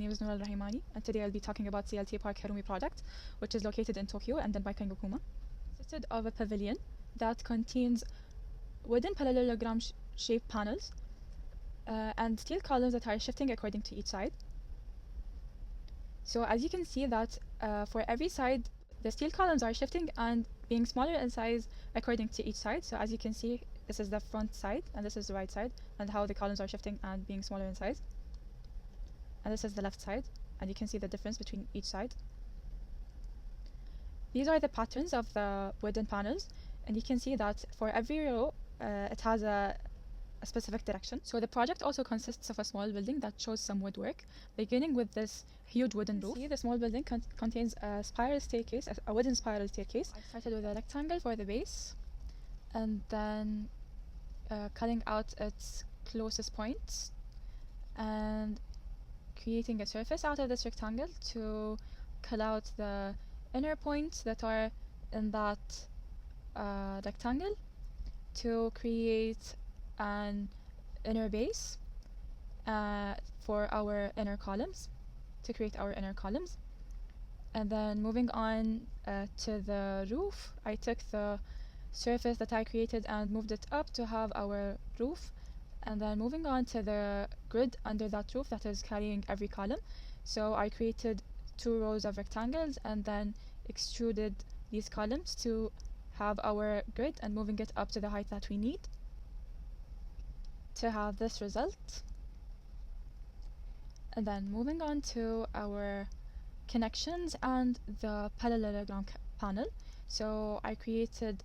name is Al-ruhaimani, and today I'll be talking about CLT Park Harumi project, which is located in Tokyo and then by Kengo Kuma. It consisted of a pavilion that contains wooden parallelogram shaped panels and steel columns that are shifting according to each side. So as you can see that for every side, the steel columns are shifting and being smaller in size according to each side. So as you can see, this is the front side and this is the right side, and how the columns are shifting and being smaller in size. And this is the left side, and you can see the difference between each side. These are the patterns of the wooden panels, and you can see that for every row it has a specific direction. So the project also consists of a small building that shows some woodwork, beginning with this huge wooden roof. See, the small building contains a spiral staircase, a wooden spiral staircase. I started with a rectangle for the base, and then cutting out its closest points, and creating a surface out of this rectangle to cut out the inner points that are in that rectangle to create an inner base for our inner columns, And then moving on to the roof, I took the surface that I created and moved it up to have our roof. And then moving on to the grid under that roof that is carrying every column. So I created 2 rows of rectangles and then extruded these columns to have our grid and moving it up to the height that we need to have this result. And then moving on to our connections and the parallelogram panel. So I created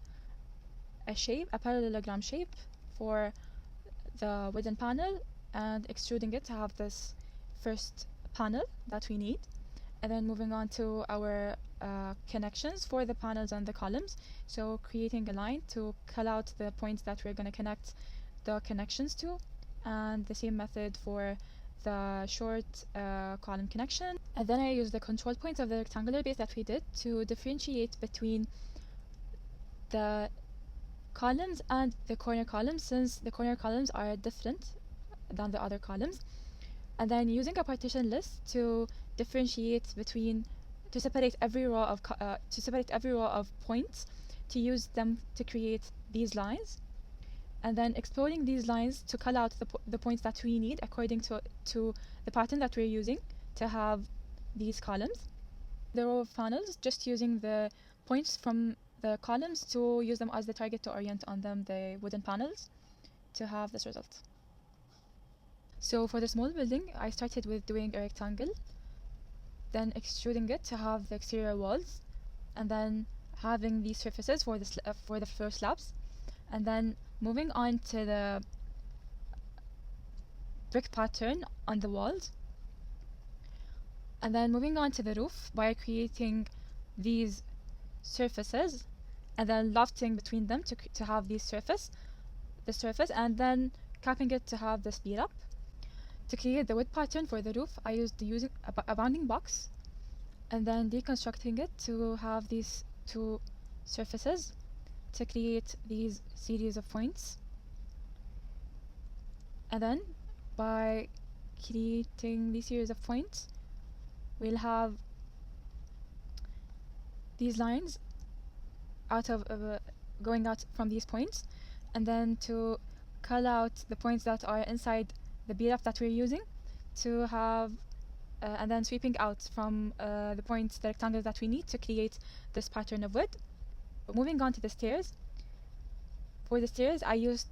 a parallelogram shape for the wooden panel and extruding it to have this first panel that we need, and then moving on to our connections for the panels and the columns. So creating a line to cut out the points that we're going to connect the connections to, and the same method for the short column connection. And then I used the control points of the rectangular base that we did to differentiate between the columns and the corner columns, since the corner columns are different than the other columns. And then using a partition list to differentiate between, to separate every row of points, to use them to create these lines, and then exploding these lines to cut out the points that we need according to the pattern that we're using to have these columns. The row of panels, just using the points from the columns to use them as the target to orient on them the wooden panels to have this result. So for the small building, I started with doing a rectangle, then extruding it to have the exterior walls, and then having these surfaces for the floor slabs, and then moving on to the brick pattern on the walls, and then moving on to the roof by creating these surfaces and then lofting between them to have this surface, and then capping it to have the speed up. To create the wood pattern for the roof, I used using a bounding box and then deconstructing it to have these 2 surfaces to create these series of points. And then by creating these series of points, we'll have these lines going out from these points, and then to cut out the points that are inside the bead-up that we're using to have and then sweeping out from the points, the rectangles that we need to create this pattern of wood. Moving on to the stairs. For the stairs, I used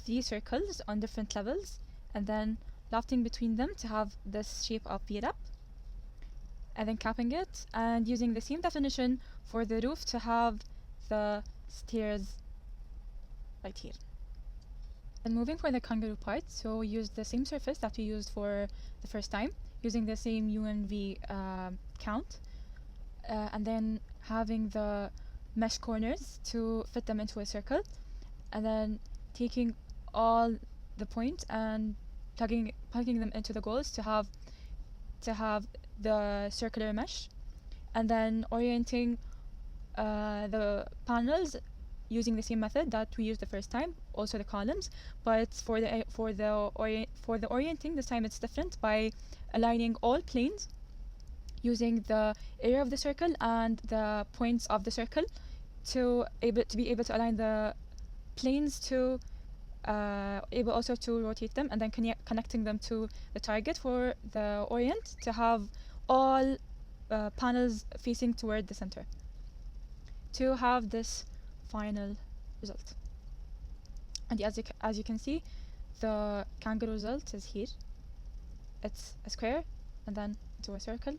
3 circles on different levels and then lofting between them to have this shape of bead-up, and then capping it and using the same definition for the roof to have the stairs right here. And moving for the kangaroo part, so we used the same surface that we used for the first time, using the same UNV count, and then having the mesh corners to fit them into a circle, and then taking all the points and plugging them into the goals to have the circular mesh, and then orienting the panels using the same method that we used the first time, also the columns, but for for the orienting, this time it's different by aligning all planes using the area of the circle and the points of the circle to be able to align the planes to able also to rotate them, and then connecting them to the target for the orient to have all panels facing toward the center to have this final result. And as you can see, the kangaroo result is here. It's a square and then into a circle